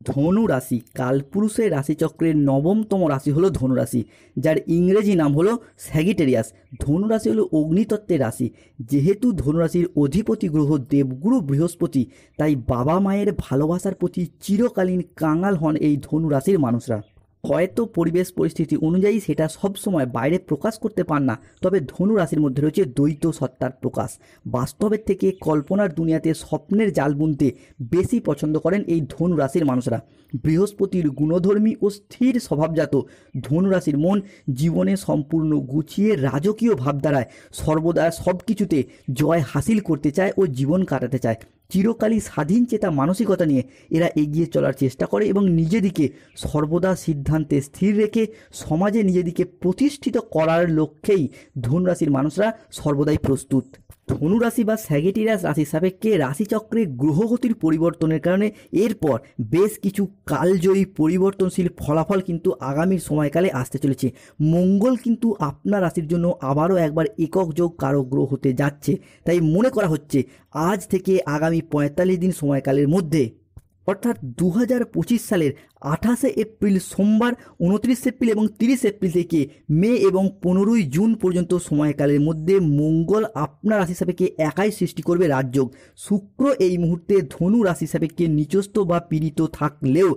ধনু রাশি কালপুরুষের রাশিচক্রের নবমতম রাশি হলো ধনু রাশি, যার ইংরেজি নাম হলো স্যাগিটেরিয়াস। ধনু রাশি হলো অগ্নিতত্ত্বের রাশি। যেহেতু ধনু রাশির অধিপতি গ্রহ দেবগুরু বৃহস্পতি, তাই বাবা মায়ের ভালোবাসার প্রতি চিরকালীন কাঙাল হন এই ধনু রাশির মানুষরা। হয়তো পরিবেশ পরিস্থিতি অনুযায়ী সেটা সবসময় বাইরে প্রকাশ করতে পান না, তবে ধনু রাশির মধ্যে রয়েছে দ্বৈত সত্তার প্রকাশ। বাস্তবের থেকে কল্পনার দুনিয়াতে স্বপ্নের জাল বুনতে বেশি পছন্দ করেন এই ধনু রাশির মানুষরা। বৃহস্পতির গুণধর্মী ও স্থির স্বভাবজাত ধনু রাশির মন জীবনে সম্পূর্ণ গুছিয়ে রাজকীয় ভাবধারায় সর্বদা সব কিছুতে জয় হাসিল করতে চায় ও জীবন কাটাতে চায়। চিরকালই স্বাধীন চেতা মানসিকতা নিয়ে এরা এগিয়ে চলার চেষ্টা করে এবং নিজেদিকে সর্বদা সিদ্ধান্তে স্থির রেখে সমাজে নিজেদিকে প্রতিষ্ঠিত করার লক্ষ্যেই ধনুরাশির মানুষরা সর্বদাই প্রস্তুত। ধনুরাশি বা স্যাগিটেরিয়াস রাশির সাপেক্ষে রাশিচক্রে গ্রহগতির পরিবর্তনের কারণে এরপর বেশ কিছু কালজয়ী পরিবর্তনশীল ফলাফল কিন্তু আগামীর সময়কালে আসতে চলেছে। মঙ্গল কিন্তু আপনার রাশির জন্য আবারও একবার একক যোগ কারক গ্রহ হতে যাচ্ছে। তাই মনে করা হচ্ছে আজ থেকে আগামী 45 দিন সময়কালের মধ্যে, অর্থাৎ 2025 সালের 28শে এপ্রিল সোমবার, 29 এপ্রিল এবং 30 এপ্রিল থেকে মে এবং 15ই জুন পর্যন্ত সময়কালের মধ্যে মঙ্গল আপনার রাশি সাপেক্ষে একাই সৃষ্টি করবে রাজযোগ। শুক্র এই মুহূর্তে ধনু রাশি সাপেক্ষে নিচস্থ বা পীড়িত থাকলেও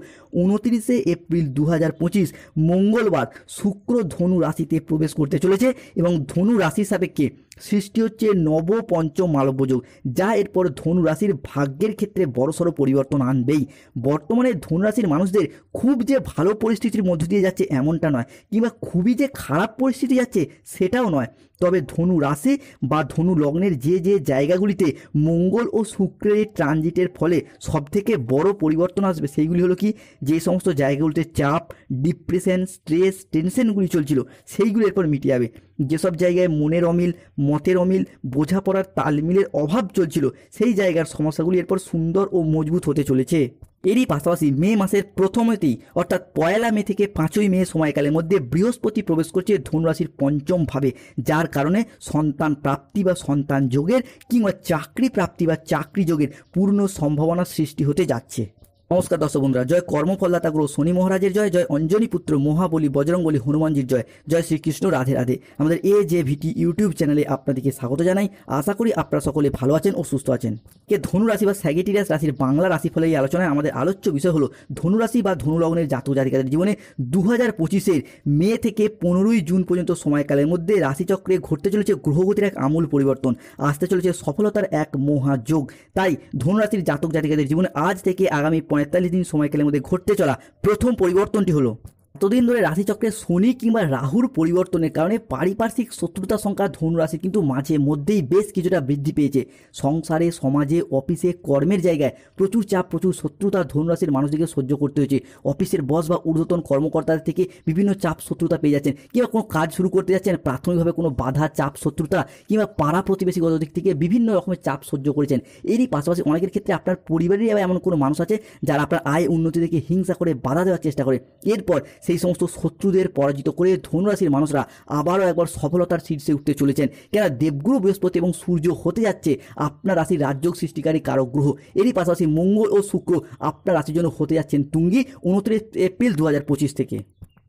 29শে এপ্রিল 2025 মঙ্গলবার শুক্র ধনু রাশিতে প্রবেশ করতে চলেছে এবং ধনু রাশি সাপেক্ষে সৃষ্টি হচ্ছে নব পঞ্চম মালব্য যোগ, যা এরপর ধনু রাশির ভাগ্যের ক্ষেত্রে বড়সড় পরিবর্তন আনবেই। বর্তমানে ধনু রাশির মানুষদের খুব যে ভালো পরিস্থিতির মধ্য দিয়ে যাচ্ছে এমনটা নয়, কিংবা খুবই যে খারাপ পরিস্থিতি যাচ্ছে সেটাও নয়। তবে ধনু রাশি বা ধনু লগ্নের যে যে জায়গাগুলিতে মঙ্গল ও শুক্রের ট্রানজিটের ফলে সবথেকে বড় পরিবর্তন আসবে সেইগুলি হলো কি, যে সমস্ত জায়গাগুলিতে চাপ, ডিপ্রেশন, স্ট্রেস, টেনশনগুলি চলছিল সেইগুলি এরপর মিটে যাবে। যেসব জায়গায় মনের অমিল, মতের অমিল, বোঝাপড়ার তালমিলের অভাব চলছিল সেই জায়গার সমস্যাগুলি এরপর সুন্দর ও মজবুত হতে চলেছে। এরই পাশাপাশি মে মাসের প্রথমেতেই, অর্থাৎ 1 মে থেকে 5ই মে সময়কালের মধ্যে বৃহস্পতি প্রবেশ করছে ধনুরাশির পঞ্চম ভাবে, যার কারণে সন্তান প্রাপ্তি বা সন্তান যোগের কিংবা চাকরি প্রাপ্তি বা চাকরি যোগের পূর্ণ সম্ভাবনা সৃষ্টি হতে যাচ্ছে। নমস্কার দর্শক বন্ধুরা, জয় কর্মফলদাতা গ্রহ শনি মহারাজের জয়, জয় অঞ্জনী পুত্র মহাবলী বজরংবলী হনুমানজির জয়, জয় শ্রীকৃষ্ণ, রাধে রাধে। আমাদের AJVT ইউটিউব চ্যানেলে আপনাদেরকে স্বাগত জানাই। আশা করি আপনারা সকলে ভালো আছেন ও সুস্থ আছেন। ধনু রাশি বা স্যাগিটেরিয়াস রাশির বাংলা রাশিফলের এই আলোচনায় আমাদের আলোচ্য বিষয় হলো ধনু রাশি বা ধনু লগ্নের জাতক জাতিকাদের জীবনে 2025-এর মে থেকে 15ই জুন পর্যন্ত সময়কালের মধ্যে রাশিচক্রে ঘটতে চলেছে গ্রহগতির এক আমূল পরিবর্তন, আসতে চলেছে সফলতার এক মহাযোগ। তাই ধনু রাশির জাতক জাতিকাদের জীবনে আজ থেকে আগামী 45 দিন সময়কালের মধ্যে ঘটতে চলা প্রথম পরিবর্তনটি হলো, এতদিন ধরে রাশিচক্রে শনি কিংবা রাহুর পরিবর্তনের কারণে পারিপার্শ্বিক শত্রুতার সংখ্যা ধনুরাশির কিন্তু মাঝে মধ্যেই বেশ কিছুটা বৃদ্ধি পেয়েছে। সংসারে, সমাজে, অফিসে, কর্মের জায়গায় প্রচুর চাপ, প্রচুর শত্রুতা ধনুরাশির মানুষদেরকে সহ্য করতে হয়েছে। অফিসের বস বা ঊর্ধ্বতন কর্মকর্তাদের থেকে বিভিন্ন চাপ শত্রুতা পেয়ে যাচ্ছেন, কিংবা কোনো কাজ শুরু করতে যাচ্ছেন, প্রাথমিকভাবে কোনো বাধা, চাপ, শত্রুতা, কিংবা পাড়া প্রতিবেশীগত দিক থেকে বিভিন্ন রকমের চাপ সহ্য করেছেন। এরই পাশাপাশি অনেকের ক্ষেত্রে আপনার পরিবারেরই এমন কোনো মানুষ আছে যারা আপনার আয় উন্নতি থেকে হিংসা করে বাধা দেওয়ার চেষ্টা করে। এরপর সেই সমস্ত শত্রুদের পরাজিত করে ধনুরাশির মানুষরা আবারও একবার সফলতার শীর্ষে উঠতে চলেছেন। কেন দেবগুরু বৃহস্পতি এবং সূর্য হতে যাচ্ছে আপনার রাশির রাজযোগ সৃষ্টিকারী কারক গ্রহ। এরই পাশাপাশি মঙ্গল ও শুক্র আপনার রাশির জন্য হতে যাচ্ছেন তুঙ্গি 29 এপ্রিল 2025 থেকে।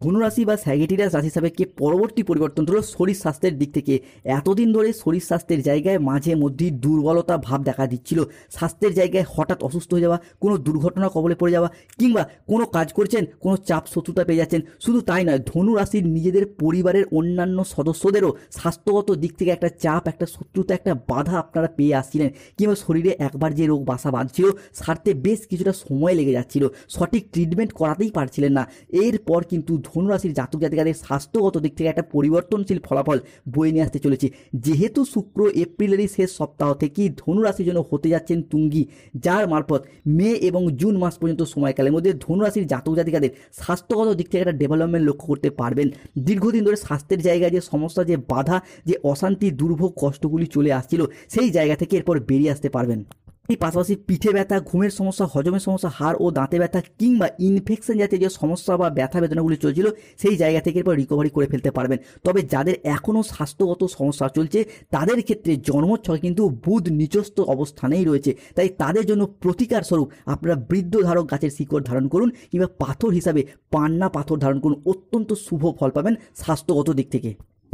ধনুরাশি বা স্যাগিটেরিয়াস রাশি সাপেক্ষে পরবর্তী পরিবর্তন হলো শরীর স্বাস্থ্যের দিক থেকে। এতদিন ধরে শরীর স্বাস্থ্যের জায়গায় মাঝে মধ্যেই দুর্বলতা ভাব দেখা দিচ্ছিল। স্বাস্থ্যের জায়গায় হঠাৎ অসুস্থ হয়ে যাওয়া, কোনো দুর্ঘটনা কবলে পড়ে যাওয়া, কিংবা কোনো কাজ করছেন কোনো চাপ শত্রুতা পেয়ে যাচ্ছেন। শুধু তাই নয়, ধনুরাশির নিজেদের পরিবারের অন্যান্য সদস্যদেরও স্বাস্থ্যগত দিক থেকে একটা চাপ, একটা শত্রুতা, একটা বাধা আপনারা পেয়ে আসছিলেন, কিংবা শরীরে একবার যে রোগ বাসা বাঁধছিল সারতে বেশ কিছুটা সময় লেগে যাচ্ছিল, সঠিক ট্রিটমেন্ট করাতেই পারছিলেন না। এরপর কিন্তু ধনুরাশির জাতক জাতিকাদের স্বাস্থ্যগত দিক থেকে একটা পরিবর্তনশীল ফলাফল বয়ে নিয়ে আসতে চলেছে। যেহেতু শুক্র এপ্রিলেরই শেষ সপ্তাহ থেকেই ধনুরাশির জন্য হতে যাচ্ছেন তুঙ্গি, যার মারফত মে এবং জুন মাস পর্যন্ত সময়কালের মধ্যে ধনুরাশির জাতক জাতিকাদের স্বাস্থ্যগত দিক থেকে একটা ডেভেলপমেন্ট লক্ষ্য করতে পারবেন। দীর্ঘদিন ধরে স্বাস্থ্যের জায়গায় যে সমস্যা, যে বাধা, যে অশান্তি, দুর্ভোগ, কষ্টগুলি চলে আসছিল সেই জায়গা থেকে এরপর বেরিয়ে আসতে পারবেন। এই পাশাপাশি পিঠে ব্যথা, ঘুমের সমস্যা, হজমের সমস্যা, হাড় ও দাঁতে ব্যথা কিংবা ইনফেকশন জাতীয় যে সমস্যা বা ব্যথা বেদনাগুলি চলছিল সেই জায়গা থেকে এরপর রিকভারি করে ফেলতে পারবেন। তবে যাদের এখনও স্বাস্থ্যগত সমস্যা চলছে তাদের ক্ষেত্রে জন্মছকে কিন্তু বুধ নিচস্থ অবস্থানেই রয়েছে, তাই তাদের জন্য প্রতিকার স্বরূপ আপনারা বৃদ্ধ ধারক গাছের শিকড় ধারণ করুন কিংবা পাথর হিসাবে পান্না পাথর ধারণ করুন, অত্যন্ত শুভ ফল পাবেন স্বাস্থ্যগত দিক থেকে।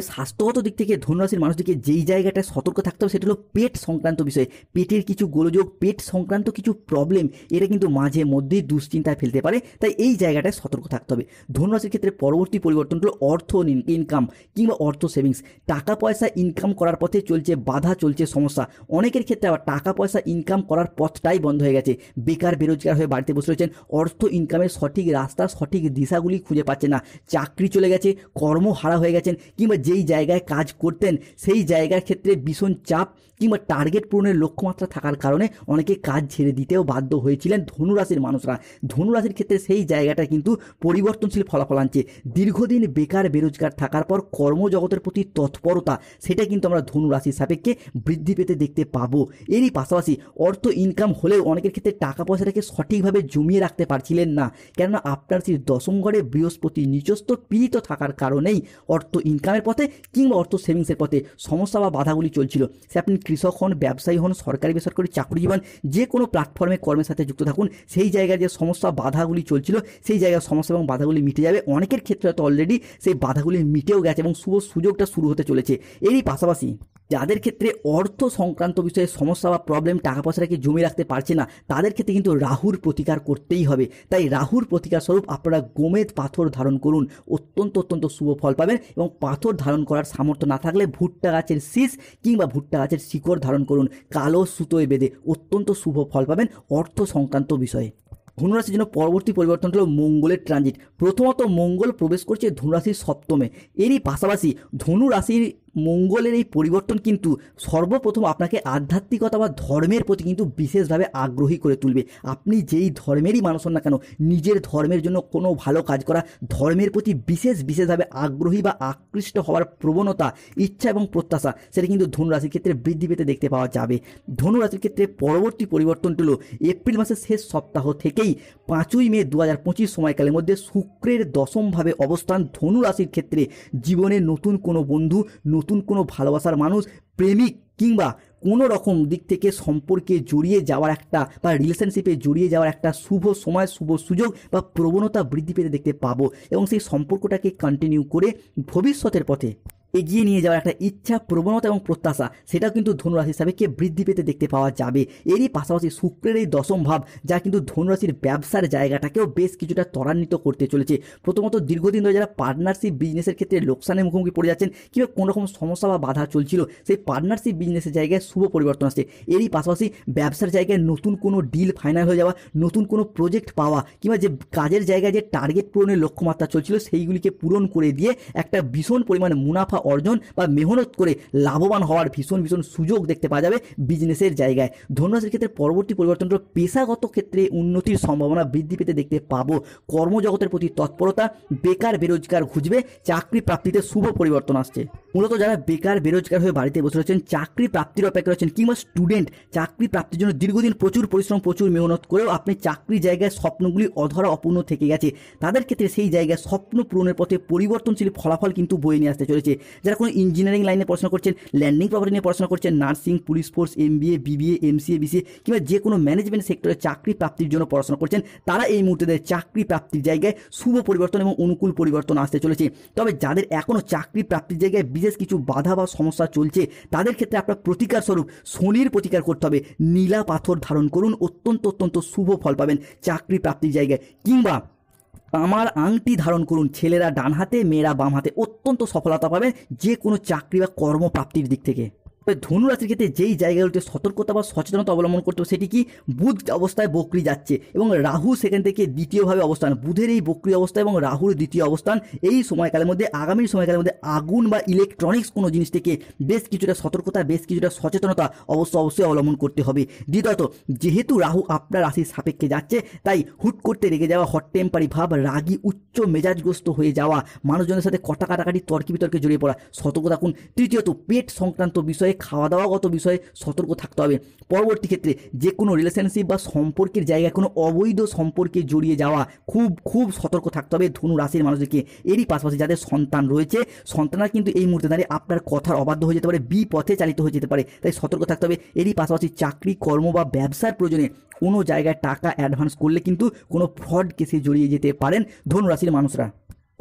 স্বাস্থ্যগত দিক থেকে ধনুরাশির মানুষদেরকে যেই জায়গাটায় সতর্ক থাকতে হবে সেটা হলো পেট সংক্রান্ত বিষয়ে। পেটের কিছু গোলযোগ, পেট সংক্রান্ত কিছু প্রবলেম, এটা কিন্তু মাঝে মধ্যেই দুশ্চিন্তায় ফেলতে পারে, তাই এই জায়গাটায় সতর্ক থাকতে হবে। ধনুরাশির ক্ষেত্রে পরবর্তী পরিবর্তন হলো অর্থ ইনকাম কিংবা অর্থ সেভিংস। টাকা পয়সা ইনকাম করার পথে চলছে বাধা, চলছে সমস্যা। অনেকের ক্ষেত্রে আবার টাকা পয়সা ইনকাম করার পথটাই বন্ধ হয়ে গেছে, বেকার বেরোজগার হয়ে বাড়িতে বসে রয়েছেন, অর্থ ইনকামের সঠিক রাস্তা, সঠিক দিশাগুলি খুঁজে পাচ্ছেন না, চাকরি চলে গেছে, কর্মহারা হয়ে গেছেন, কিংবা যেই জায়গায় কাজ করতেন সেই জায়গার ক্ষেত্রে ভীষণ চাপ কিংবা টার্গেট পূরণের লক্ষ্যমাত্রা থাকার কারণে অনেকে কাজ ছেড়ে দিতেও বাধ্য হয়েছিলেন ধনুরাশির মানুষরা। ধনুরাশির ক্ষেত্রে সেই জায়গাটা কিন্তু পরিবর্তনশীল ফলাফল আনছে। দীর্ঘদিন বেকার বেরোজগার থাকার পর কর্মজগতের প্রতি তৎপরতা, সেটা কিন্তু আমরা ধনুরাশির সাপেক্ষে বৃদ্ধি পেতে দেখতে পাবো। এরই পাশাপাশি অর্থ ইনকাম হলেও অনেকের ক্ষেত্রে টাকা পয়সাটাকে সঠিকভাবে জমিয়ে রাখতে পারছিলেন না, কেননা আপনার সেই দশম ঘরে বৃহস্পতি নিচস্থ পীড়িত থাকার কারণেই অর্থ ইনকামের পথে কিংবা অর্থ সেভিংসের পথে সমস্যা বা বাধাগুলি চলছিল। সে আপনি কৃষক হন, ব্যবসায়ী হন, সরকারি বেসরকারি চাকরিজীবী হন, যে কোনো প্ল্যাটফর্মে কর্মের সাথে যুক্ত থাকুন, সেই জায়গায় যে সমস্যা বাধাগুলি চলছিল সেই জায়গায় সমস্যা এবং বাধাগুলি মিটে যাবে। অনেকের ক্ষেত্রে হয়তো অলরেডি সেই বাধাগুলি মিটেও গেছে এবং শুভ সুযোগটা শুরু হতে চলেছে। এরই পাশাপাশি যাদের ক্ষেত্রে অর্থ সংক্রান্ত বিষয়ে সমস্যা বা প্রবলেম, টাকা পয়সাটাকে জমিয়ে রাখতে পারছে না, তাদের ক্ষেত্রে কিন্তু রাহুর প্রতিকার করতেই হবে। তাই রাহুর প্রতিকার স্বরূপ আপনারা গোমেদ পাথর ধারণ করুন, অত্যন্ত শুভ ফল পাবেন। এবং পাথর ধারণ করার সামর্থ্য না থাকলে ভুট্টা গাছের শীষ কিংবা ভুট্টা গাছের শিকড় ধারণ করুন, কালো সুতোয় বেঁধে, অত্যন্ত শুভ ফল পাবেন অর্থ সংক্রান্ত বিষয়ে। ধনুরাশির জন্য পরবর্তী পরিবর্তন হলো মঙ্গলের ট্রানজিট। প্রথমত মঙ্গল প্রবেশ করছে ধনুরাশির সপ্তমে। এরই পাশাপাশি ধনুরাশির মঙ্গলের এই পরিবর্তন কিন্তু সর্বপ্রথম আপনাকে আধ্যাত্মিকতা বা ধর্মের প্রতি কিন্তু বিশেষভাবে আগ্রহী করে তুলবে। আপনি যেই ধর্মেরই মানুষ হন না কেন, নিজের ধর্মের জন্য কোনো ভালো কাজ করা, ধর্মের প্রতি বিশেষভাবে আগ্রহী বা আকৃষ্ট হওয়ার প্রবণতা, ইচ্ছা এবং প্রত্যাশা, সেটা কিন্তু ধনুরাশির ক্ষেত্রে বৃদ্ধি পেতে দেখতে পাওয়া যাবে। ধনুরাশির ক্ষেত্রে পরবর্তী পরিবর্তনটি হলো এপ্রিল মাসের শেষ সপ্তাহ থেকেই 5ই মে 2025 সময়কালের মধ্যে শুক্রের দশমভাবে অবস্থান ধনুরাশির ক্ষেত্রে জীবনে নতুন কোনো বন্ধু, নতুন কোনো ভালোবাসার মানুষ, প্রেমিক কিংবা কোনো রকম দিক থেকে সম্পর্কে জড়িয়ে যাওয়ার একটা বা রিলেশনশিপে জড়িয়ে যাওয়ার একটা শুভ সময়, শুভ সুযোগ বা প্রবণতা বৃদ্ধি পেতে দেখতে পাবো। এবং সেই সম্পর্কটাকে কন্টিনিউ করে ভবিষ্যতের পথে এগিয়ে নিয়ে যাওয়ার একটা ইচ্ছা, প্রবণতা এবং প্রত্যাশা, সেটাও কিন্তু ধনুরাশির সাপেক্ষে বৃদ্ধি পেতে দেখতে পাওয়া যাবে। এরই পাশাপাশি শুক্রের এই দশম ভাব, যা কিন্তু ধনুরাশির ব্যবসার জায়গাটাকেও বেশ কিছুটা ত্বরান্বিত করতে চলেছে। প্রথমত দীর্ঘদিন ধরে যারা পার্টনারশিপ বিজনেসের ক্ষেত্রে লোকসানের মুখোমুখি পড়ে যাচ্ছেন কিংবা কোনো রকম সমস্যা বা বাধা চলছিল, সেই পার্টনারশিপ বিজনেসের জায়গায় শুভ পরিবর্তন আসছে। এরই পাশাপাশি ব্যবসার জায়গায় নতুন কোনো ডিল ফাইনাল হয়ে যাওয়া, নতুন কোনো প্রজেক্ট পাওয়া কিংবা যে কাজের জায়গায় যে টার্গেট পূরণের লক্ষ্যমাত্রা চলছিল সেইগুলিকে পূরণ করে দিয়ে একটা ভীষণ পরিমাণে মুনাফা অর্জন বা মেহনত করে লাভবান হওয়ার ভীষণ সুযোগ দেখতে পাওয়া যাবে বিজনেসের জায়গায়। ধনুরাশির ক্ষেত্রে পরবর্তী পরিবর্তন হলো পেশাগত ক্ষেত্রে উন্নতির সম্ভাবনা বৃদ্ধি পেতে দেখতে পাবো। কর্মজগতের প্রতি তৎপরতা, বেকার বেরোজগার ঘুচবে, চাকরি প্রাপ্তিতে শুভ পরিবর্তন আসছে। মূলত যারা বেকার বেরোজগার হয়ে বাড়িতে বসে রয়েছেন, চাকরি প্রাপ্তির অপেক্ষা রয়েছেন কিংবা স্টুডেন্ট, চাকরি প্রাপ্তির জন্য দীর্ঘদিন প্রচুর পরিশ্রম, প্রচুর মেহনত করেও আপনি চাকরি জায়গায় স্বপ্নগুলি অধরা অপূর্ণ থেকে গেছে, তাদের ক্ষেত্রে সেই জায়গায় স্বপ্ন পূরণের পথে পরিবর্তনশীল ফলাফল কিন্তু বয়ে নিয়ে আসতে চলেছে। যারা কোনো ইঞ্জিনিয়ারিং লাইনে পড়াশোনা করছেন, ল্যান্ডিং প্রপার্টি নিয়ে পড়াশোনা করছেন, nursing, police force, MBA, BBA, MCA, BCA কিংবা যে কোনো ম্যানেজমেন্ট সেক্টরে চাকরি প্রাপ্তির জন্য পড়াশোনা করছেন, তারা এই মুহূর্তে চাকরি প্রাপ্তির জায়গায় শুভ পরিবর্তন এবং অনুকূল পরিবর্তন আসতে চলেছে। তবে যাদের এখনও চাকরি প্রাপ্তির জায়গায় বিশেষ কিছু বাধা বা সমস্যা চলছে, তাদের ক্ষেত্রে আপনার প্রতিকার স্বরূপ শনির প্রতিকার করতে হবে। নীলা পাথর ধারণ করুন, অত্যন্ত শুভ ফল পাবেন চাকরি প্রাপ্তির জায়গায়। কিংবা তামার আংটি ধারণ করুন, ছেলেরা ডান হাতে, মেয়েরা বাম হাতে, অত্যন্ত সফলতা পাবেন যে কোনো চাকরি বা কর্মপ্রাপ্তির দিক থেকে। তবে ধনুরাশির ক্ষেত্রে যেই জায়গাগুলোতে সতর্কতা বা সচেতনতা অবলম্বন করতে হবে সেটি কি, বুধ অবস্থায় বক্রি যাচ্ছে এবং রাহু সেখান থেকে দ্বিতীয়ভাবে অবস্থান। বুধের এই বক্রি অবস্থা এবং রাহুর দ্বিতীয় অবস্থান এই সময়কালের মধ্যে, আগামী সময়কালের মধ্যে আগুন বা ইলেকট্রনিক্স কোনো জিনিস থেকে বেশ কিছুটা সতর্কতা, বেশ কিছুটা সচেতনতা অবশ্যই অবলম্বন করতে হবে। দ্বিতীয়ত, যেহেতু রাহু আপনার রাশির সাপেক্ষে যাচ্ছে, তাই হুট করতে রেগে যাওয়া, হট টেম্পারি ভাব, রাগী, উচ্চ মেজাজগ্রস্ত হয়ে যাওয়া, মানুষজনের সাথে কাটাকাটি, তর্কি বিতর্কে জড়িয়ে পড়া, সতর্ক থাকুন। তৃতীয়ত, পেট সংক্রান্ত বিষয়ে বিষয়ে, খাওয়া দাওয়াগত বিষয়ে সতর্ক থাকতে হবে। পরবর্তী ক্ষেত্রে যে কোনো রিলেশনশিপ বা সম্পর্কের জায়গায় কোনো অবৈধ সম্পর্কে জড়িয়ে যাওয়া, খুব খুব সতর্ক থাকতে হবে ধনু রাশির মানুষদেরকে। এরই পাশাপাশি যাদের সন্তান রয়েছে, সন্তানরা কিন্তু এই মুহূর্তে দাঁড়িয়ে আপনার কথার অবাধ্য হয়ে যেতে পারে, বিপথে চালিত হয়ে যেতে পারে, তাই সতর্ক থাকতে হবে। এরই পাশাপাশি চাকরি, কর্ম বা ব্যবসার প্রয়োজনে কোনো জায়গায় টাকা অ্যাডভান্স করলে কিন্তু কোনো ফ্রড কেসে জড়িয়ে যেতে পারেন ধনুরাশির মানুষরা।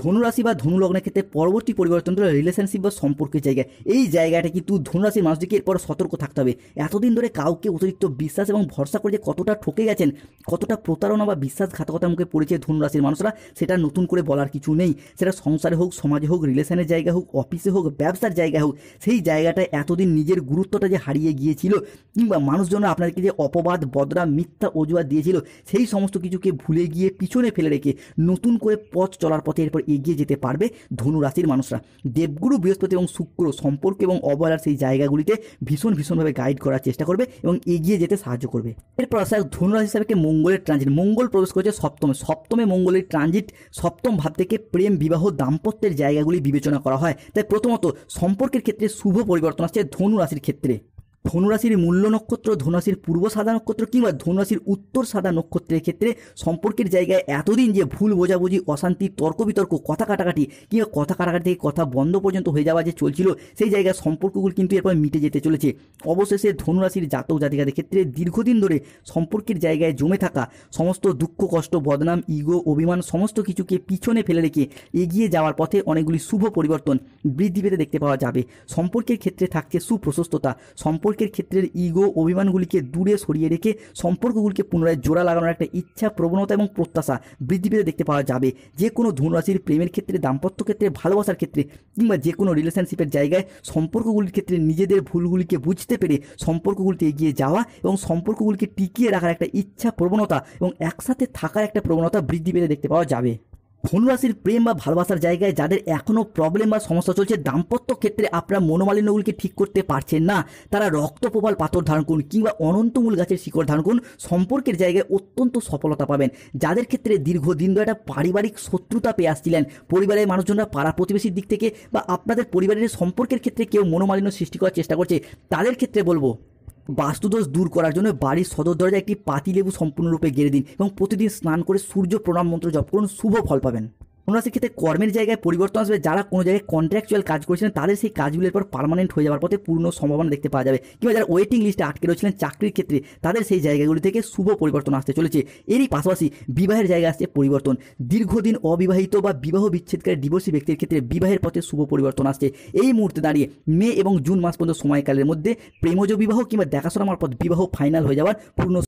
ধনুরাশি বা ধনু লগ্নের ক্ষেত্রে পরবর্তী পরিবর্তন হলো রিলেশনশিপ বা সম্পর্কের জায়গায়। এই জায়গাটা কিন্তু ধনুরাশির মানুষদেরকে এরপর সতর্ক থাকতে হবে। এতদিন ধরে কাউকে অতিরিক্ত বিশ্বাস এবং ভরসা করে যে কতটা ঠকে গেছেন, কতটা প্রতারণা বা বিশ্বাসঘাতকতার মুখে পড়েছে ধনুরাশির মানুষরা, সেটা নতুন করে বলার কিছু নেই। সেটা সংসারে হোক, সমাজে হোক, রিলেশনের জায়গা হোক, অফিসে হোক, ব্যবসার জায়গা হোক, সেই জায়গাটায় এতদিন নিজের গুরুত্বটা যে হারিয়ে গিয়েছিল, কিংবা মানুষজন আপনাদেরকে যে অপবাদ, বদনাম, মিথ্যা অজুহাত দিয়েছিল, সেই সমস্ত কিছুকে ভুলে গিয়ে পিছনে ফেলে রেখে নতুন করে পথ চলার পথে এরপর এগিয়ে যেতে পারবে ধনুরাশির মানুষরা। দেবগুরু বৃহস্পতি এবং শুক্র সম্পর্ক এবং অবহেলার সেই জায়গাগুলিতে ভীষণভাবে গাইড করার চেষ্টা করবে এবং এগিয়ে যেতে সাহায্য করবে। এরপর আসা ধনুরাশি হিসাবে মঙ্গলের ট্রানজিট। মঙ্গল প্রবেশ করেছে সপ্তমে মঙ্গলের ট্রানজিট সপ্তম ভাব থেকে প্রেম, বিবাহ, দাম্পত্যের জায়গাগুলি বিবেচনা করা হয়। তাই প্রথমত সম্পর্কের ক্ষেত্রে শুভ পরিবর্তন আসছে ধনুরাশির ক্ষেত্রে। ধনুরাশির মূল্য নক্ষত্র, ধনুরাশির পূর্ব সাদা নক্ষত্র কিংবা ধনুরাশির উত্তর সাদা নক্ষত্রের ক্ষেত্রে সম্পর্কের জায়গায় এতদিন যে ভুল বোঝাবুঝি, অশান্তি, তর্ক বিতর্ক, কথা কাটাকাটি কিংবা কথা কাটাকাটি থেকে কথা বন্ধ পর্যন্ত হয়ে যাওয়া যে চলছিল, সেই জায়গায় সম্পর্কগুলো কিন্তু এরপর মিটে যেতে চলেছে। অবশেষে ধনুরাশির জাতক জাতিকাদের ক্ষেত্রে দীর্ঘদিন ধরে সম্পর্কের জায়গায় জমে থাকা সমস্ত দুঃখ, কষ্ট, বদনাম, ইগো, অভিমান সমস্ত কিছুকে পিছনে ফেলে রেখে এগিয়ে যাওয়ার পথে অনেকগুলি শুভ পরিবর্তন বৃদ্ধি পেতে দেখতে পাওয়া যাবে। সম্পর্কের ক্ষেত্রে থাকছে সুপ্রশস্ততা। সম্পর্কের ক্ষেত্রের ইগো, অভিমানগুলিকে দূরে সরিয়ে রেখে সম্পর্কগুলিকে পুনরায় জোড়া লাগানোর একটা ইচ্ছা, প্রবণতা এবং প্রত্যাশা বৃদ্ধি পেতে দেখতে পাওয়া যাবে। যে কোনো ধনুরাশির প্রেমের ক্ষেত্রে, দাম্পত্য ক্ষেত্রে, ভালোবাসার ক্ষেত্রে কিংবা যে কোনো রিলেশনশিপের জায়গায় সম্পর্কগুলির ক্ষেত্রে নিজেদের ভুলগুলিকে বুঝতে পেরে সম্পর্কগুলিতে এগিয়ে যাওয়া এবং সম্পর্কগুলিকে টিকিয়ে রাখার একটা ইচ্ছা, প্রবণতা এবং একসাথে থাকার একটা প্রবণতা বৃদ্ধি পেতে দেখতে পাওয়া যাবে। ধনুরাশির প্রেম বা ভালোবাসার জায়গায় যাদের এখনও প্রবলেম বা সমস্যা চলছে, দাম্পত্য ক্ষেত্রে আপনারা মনোমালিন্যগুলিকে ঠিক করতে পারছেন না, তারা রক্তপ্রবাল পাথর ধারণ করুন কিংবা অনন্তমূল গাছের শিকড় ধারণ করুন, সম্পর্কের জায়গায় অত্যন্ত সফলতা পাবেন। যাদের ক্ষেত্রে দীর্ঘদিন ধরে একটা পারিবারিক শত্রুতা পেয়ে আসছিলেন, পরিবারের মানুষজনরা, পাড়া প্রতিবেশীর দিক থেকে বা আপনাদের পরিবারের সম্পর্কের ক্ষেত্রে কেউ মনোমালিন্য সৃষ্টি করার চেষ্টা করছে, তাদের ক্ষেত্রে বলবো বাস্তুদোষ দূর করার জন্য বাড়ির সদর দরজায় একটি পাতিলেবু সম্পূর্ণরূপে গেড়ে দিন এবং প্রতিদিন স্নান করে সূর্য প্রণাম মন্ত্র জপ করুন, শুভ ফল পাবেন। ধনুরাশির ক্ষেত্রে কর্মের জায়গায় পরিবর্তন আসবে। যারা কোনো জায়গায় কন্ট্রাকচুয়াল কাজ করেছিলেন তাদের সেই কাজগুলোর পর পার্মানেন্ট হয়ে যাওয়ার পথে পূর্ণ সম্ভাবনা দেখতে পাওয়া যাবে, কিংবা যারা ওয়েটিং লিস্টে আটকে রয়েছিলেন চাকরির ক্ষেত্রে তাদের সেই জায়গাগুলি থেকে শুভ পরিবর্তন আসতে চলেছে। এরই পাশাপাশি বিবাহের জায়গায় আসছে পরিবর্তন। দীর্ঘদিন অবিবাহিত বা বিবাহ বিচ্ছেদকারী ডিভোর্সি ব্যক্তির ক্ষেত্রে বিবাহের পথে শুভ পরিবর্তন আসছে। এই মুহূর্তে দাঁড়িয়ে মে এবং জুন মাস পর্যন্ত সময়কালের মধ্যে প্রেমজ বিবাহ কিংবা দেখাশোনা মারফত বিবাহ ফাইনাল হয়ে যাওয়ার পূর্ণ